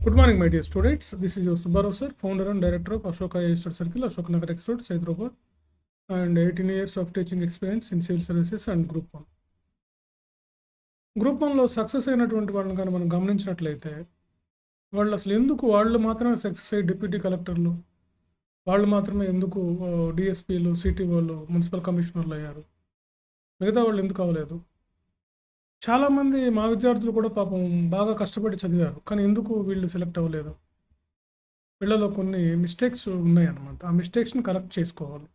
Good morning, my dear students. This is your Subbarao sir, founder and director of Ashoka Study Circle, Ashok Nagar Extrude, Hyderabad, and 18 years of teaching experience in civil services and Group 1. Group 1లో success అయినటువంటి వాళ్ళని కానీ మనం గమనించినట్లయితే వాళ్ళు అసలు ఎందుకు వాళ్ళు మాత్రమే సక్సెస్ అయ్యి డిప్యూటీ కలెక్టర్లు, వాళ్ళు మాత్రమే ఎందుకు డిఎస్పీలు, సిటీఓలు, మున్సిపల్ కమిషనర్లు అయ్యారు, మిగతా వాళ్ళు ఎందుకు అవ్వలేదు? చాలామంది మా విద్యార్థులు కూడా పాపం బాగా కష్టపడి చదివారు, కానీ ఎందుకు వీళ్ళు సెలెక్ట్ అవ్వలేదు? వీళ్ళలో కొన్ని మిస్టేక్స్ ఉన్నాయన్నమాట. ఆ మిస్టేక్స్ని కరెక్ట్ చేసుకోవాలి.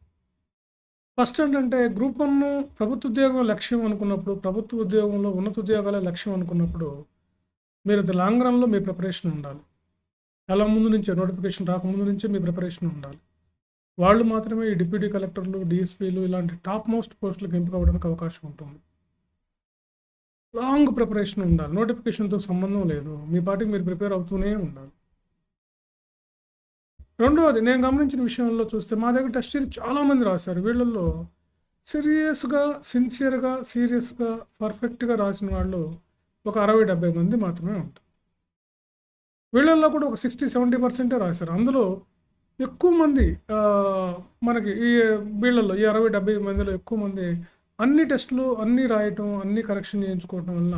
ఫస్ట్ ఏంటంటే గ్రూప్ 1 ప్రభుత్వ ఉద్యోగం లక్ష్యం అనుకున్నప్పుడు, ప్రభుత్వ ఉద్యోగంలో ఉన్నత ఉద్యోగాలే లక్ష్యం అనుకున్నప్పుడు మీరు లాంగ్ రన్లో మీ ప్రిపరేషన్ ఉండాలి. చాలా ముందు నుంచే, నోటిఫికేషన్ రాకముందు నుంచే మీ ప్రిపరేషన్ ఉండాలి. వాళ్ళు మాత్రమే ఈ డిప్యూటీ కలెక్టర్లు, డిఎస్పీలు ఇలాంటి టాప్ మోస్ట్ పోస్టులకు ఎంపిక అవ్వడానికి అవకాశం ఉంటుంది. లాంగ్ ప్రిపరేషన్ ఉండాలి. నోటిఫికేషన్తో సంబంధం లేదు, మీ పాటికి మీరు ప్రిపేర్ అవుతూనే ఉండాలి. రెండవది, నేను గమనించిన విషయంలో చూస్తే మా దగ్గర టెస్ట్ సిరీస్ చాలామంది రాశారు. వీళ్ళల్లో సీరియస్గా, సిన్సియర్గా, సీరియస్గా, పర్ఫెక్ట్గా రాసిన వాళ్ళు ఒక 60-70 మంది మాత్రమే ఉంటారు. వీళ్ళల్లో కూడా ఒక 60-70% రాశారు. అందులో ఎక్కువ మంది మనకి వీళ్ళల్లో ఈ 60-70 మందిలో ఎక్కువ మంది అన్ని టెస్టులు అన్నీ రాయటం, అన్నీ కరెక్షన్ చేయించుకోవటం వల్ల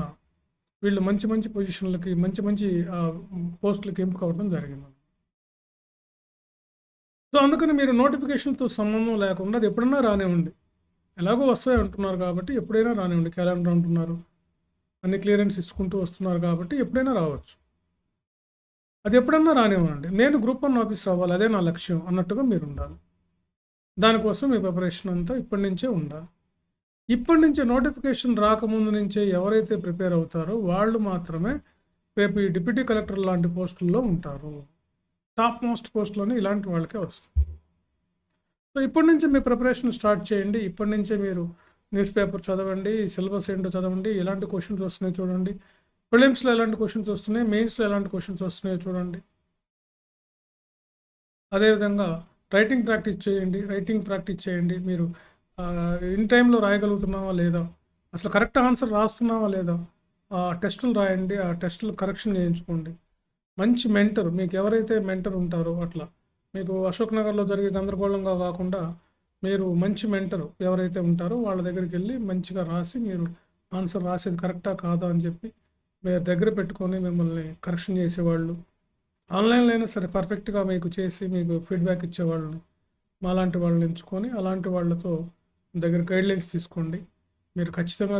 వీళ్ళు మంచి మంచి పొజిషన్లకి, మంచి మంచి పోస్టులకి ఎంపిక అవ్వడం జరిగింది. సో అందుకని మీరు నోటిఫికేషన్తో సంబంధం లేకుండా అది ఎప్పుడైనా రానివ్వండి. ఎలాగో వస్తాయి అంటున్నారు కాబట్టి ఎప్పుడైనా రానివ్వండి. క్యాలెండర్ అంటున్నారు, అన్ని క్లియరెన్స్ ఇచ్చుకుంటూ వస్తున్నారు కాబట్టి ఎప్పుడైనా రావచ్చు. అది ఎప్పుడన్నా రానివ్వండి. నేను గ్రూప్ 1 ఆఫీసర్ అవ్వాలి, అదే నా లక్ష్యం అన్నట్టుగా మీరు ఉండాలి. దానికోసం మీ ప్రిపరేషన్ అంతా ఇప్పటి నుంచే ఉండాలి. ఇప్పటి నుంచే, నోటిఫికేషన్ రాకముందు నుంచే ఎవరైతే ప్రిపేర్ అవుతారో వాళ్ళు మాత్రమే రేపు ఈ డిప్యూటీ కలెక్టర్ లాంటి పోస్టుల్లో ఉంటారు. టాప్ మోస్ట్ పోస్టులోనే ఇలాంటి వాళ్ళకే వస్తాయి. సో ఇప్పటి నుంచి మీ ప్రిపరేషన్ స్టార్ట్ చేయండి. ఇప్పటి నుంచే మీరు న్యూస్ పేపర్ చదవండి, సిలబస్ ఏంటో చదవండి, ఎలాంటి క్వశ్చన్స్ వస్తున్నాయో చూడండి, ప్రిలిమ్స్లో ఎలాంటి క్వశ్చన్స్ వస్తున్నాయి, మెయిన్స్లో ఎలాంటి క్వశ్చన్స్ వస్తున్నాయో చూడండి. అదేవిధంగా రైటింగ్ ప్రాక్టీస్ చేయండి. మీరు ఇన్ టైంలో రాయగలుగుతున్నావా లేదా, అసలు కరెక్ట్ ఆన్సర్ రాస్తున్నావా లేదా, టెస్టులు రాయండి, ఆ టెస్టులు కరెక్షన్ చేయించుకోండి. మంచి మెంటర్, మీకు ఎవరైతే మెంటర్ ఉంటారో అట్లా మీకు అశోక్ నగర్లో జరిగే గందరగోళంగా కాకుండా మీరు మంచి మెంటర్ ఎవరైతే ఉంటారో వాళ్ళ దగ్గరికి వెళ్ళి మంచిగా రాసి, మీరు ఆన్సర్ రాసేది కరెక్టా కాదా అని చెప్పి మీరు దగ్గర పెట్టుకొని మిమ్మల్ని కరెక్షన్ చేసేవాళ్ళు, ఆన్లైన్లో అయినా సరే పర్ఫెక్ట్గా మీకు చేసి మీకు ఫీడ్బ్యాక్ ఇచ్చేవాళ్ళని, మాలాంటి వాళ్ళని ఎంచుకొని అలాంటి వాళ్ళతో దగ్గర గైడ్లైన్స్ తీసుకోండి. మీరు ఖచ్చితంగా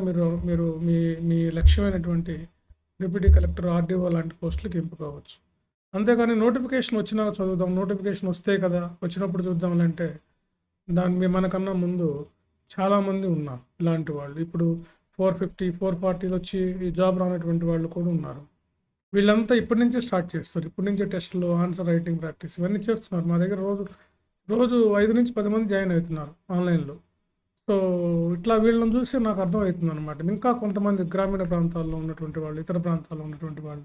మీరు మీ మీ లక్ష్యమైనటువంటి డిప్యూటీ కలెక్టర్, ఆర్డీఓ లాంటి పోస్టులకు ఎంపిక అవ్వచ్చు. అంతేగాని నోటిఫికేషన్ వచ్చినాక చదువుదాం, నోటిఫికేషన్ వస్తే కదా వచ్చినప్పుడు చూద్దాం అంటే మనకన్నా ముందు చాలామంది ఉన్నారు ఇలాంటి వాళ్ళు. ఇప్పుడు 450, 440 వచ్చి ఈ జాబ్ రానటువంటి వాళ్ళు కూడా ఉన్నారు. వీళ్ళంతా ఇప్పటి నుంచే స్టార్ట్ చేస్తారు. ఇప్పటి నుంచే టెస్టులు, ఆన్సర్ రైటింగ్ ప్రాక్టీస్ ఇవన్నీ చేస్తున్నారు. మా దగ్గర రోజు 5 నుంచి 10 మంది జాయిన్ అవుతున్నారు ఆన్లైన్లో. సో ఇట్లా వీళ్ళని చూసి నాకు అర్థమవుతుంది అనమాట. ఇంకా కొంతమంది గ్రామీణ ప్రాంతాల్లో ఉన్నటువంటి వాళ్ళు, ఇతర ప్రాంతాల్లో ఉన్నటువంటి వాళ్ళు,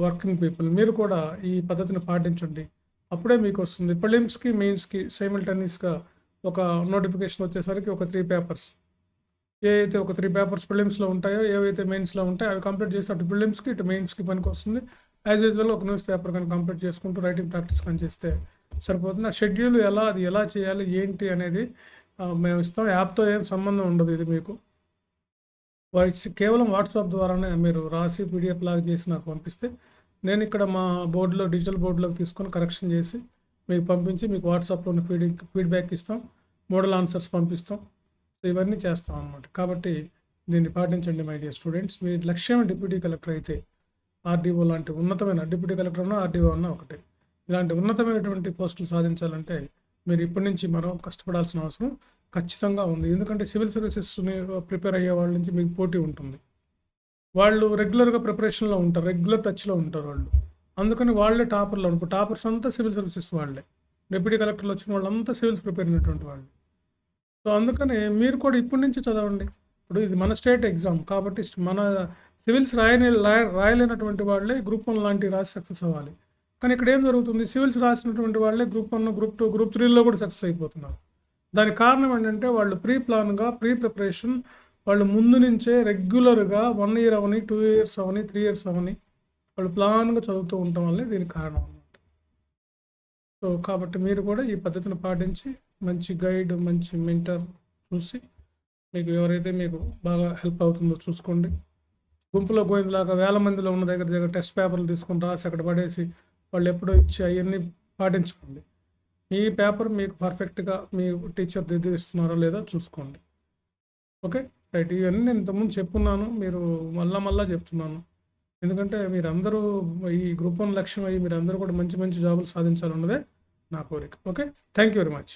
వర్కింగ్ పీపుల్, మీరు కూడా ఈ పద్ధతిని పాటించండి. అప్పుడే మీకు వస్తుంది. ప్రిలిమ్స్కి, మెయిన్స్కి సైమల్టేనియస్గా ఒక నోటిఫికేషన్ వచ్చేసరికి ఒక 3 పేపర్స్, ఏవైతే ఒక 3 పేపర్స్ ప్రిలిమ్స్లో ఉంటాయో, ఏవైతే మెయిన్స్లో ఉంటాయో అవి కంప్లీట్ చేసి అటు ప్రిలిమ్స్కి ఇటు మెయిన్స్కి పనికి వస్తుంది. యాజ్ యూజువల్ ఒక న్యూస్ పేపర్ కానీ కంప్లీట్ చేసుకుంటూ రైటింగ్ ప్రాక్టీస్ కానీ చేస్తే సరిపోతుంది. ఆ షెడ్యూల్ అది ఎలా చేయాలి ఏంటి అనేది మేము ఇస్తాం. యాప్తో ఏం సంబంధం ఉండదు. ఇది మీకు కేవలం వాట్సాప్ ద్వారానే మీరు రాసి పీడిఎఫ్ లాగా చేసి నాకు పంపిస్తే నేను ఇక్కడ మా బోర్డులో, డిజిటల్ బోర్డులోకి తీసుకొని కరెక్షన్ చేసి మీకు పంపించి మీకు వాట్సాప్లో ఫీడ్బ్యాక్ ఇస్తాం, మోడల్ ఆన్సర్స్ పంపిస్తాం. ఇవన్నీ చేస్తాం అన్నమాట. కాబట్టి దీన్ని పాటించండి మై డియర్ స్టూడెంట్స్. మీ లక్ష్యం డిప్యూటీ కలెక్టర్ అయితే ఆర్డీఓ లాంటి ఉన్నతమైన, డిప్యూటీ కలెక్టర్ అన్నా ఆర్డీఓ అన్నా ఒకటే, ఇలాంటి ఉన్నతమైనటువంటి పోస్టులు సాధించాలంటే మీరు ఇప్పటి నుంచి మనం కష్టపడాల్సిన అవసరం ఖచ్చితంగా ఉంది. ఎందుకంటే సివిల్ సర్వీసెస్ని ప్రిపేర్ అయ్యే వాళ్ళ నుంచి మీకు పోటీ ఉంటుంది. వాళ్ళు రెగ్యులర్గా ప్రిపరేషన్లో ఉంటారు, రెగ్యులర్ టచ్లో ఉంటారు వాళ్ళు. అందుకని వాళ్ళే టాపర్లో ఉంటారు. టాపర్స్ అంతా సివిల్ సర్వీసెస్ వాళ్ళే. డిప్యూటీ కలెక్టర్లు వచ్చిన వాళ్ళంతా సివిల్స్ ప్రిపేర్ అయినటువంటి వాళ్ళు. సో అందుకని మీరు కూడా ఇప్పటి నుంచి చదవండి. ఇప్పుడు ఇది మన స్టేట్ ఎగ్జామ్ కాబట్టి మన సివిల్స్ రాయలేనటువంటి వాళ్ళే గ్రూప్ 1 లాంటివి రాసి సక్సెస్ అవ్వాలి. కానీ ఇక్కడ ఏం జరుగుతుంది, సివిల్స్ రాసినటువంటి వాళ్ళే గ్రూప్ 1, గ్రూప్ 2, గ్రూప్ 3లో కూడా సక్సెస్ అయిపోతున్నారు. దానికి కారణం ఏంటంటే వాళ్ళు ప్రీ ప్రిపరేషన్ వాళ్ళు ముందు నుంచే రెగ్యులర్గా 1 ఇయర్ అవని, 2 ఇయర్స్ అవని, 3 ఇయర్స్ అవని వాళ్ళు ప్లాన్గా చదువుతూ ఉండటం వల్లే దీనికి కారణం అన్నమాట. సో కాబట్టి మీరు కూడా ఈ పద్ధతిని పాటించి మంచి గైడ్, మంచి మెంటర్ చూసి మీకు ఎవరైతే మీకు బాగా హెల్ప్ అవుతుందో చూసుకోండి. గుంపులో గోవిందలాగా వేల మందిలో ఉన్న దగ్గర టెస్ట్ పేపర్లు తీసుకొని రాసి అక్కడ పడేసి వాళ్ళు ఎప్పుడో ఇచ్చి అవన్నీ పాటించుకోండి. మీ పేపర్ మీకు పర్ఫెక్ట్గా మీ టీచర్ దిద్దిస్తున్నారో లేదో చూసుకోండి. Okay right. ఇవన్నీ నేను ఇంతకుముందు చెప్పున్నాను, మీరు మళ్ళా చెప్తున్నాను. ఎందుకంటే మీరందరూ ఈ గ్రూప్ 1 లక్ష్యం అయ్యి మీరందరూ కూడా మంచి మంచి జాబులు సాధించాలన్నదే నా కోరిక. Okay, thank you very much.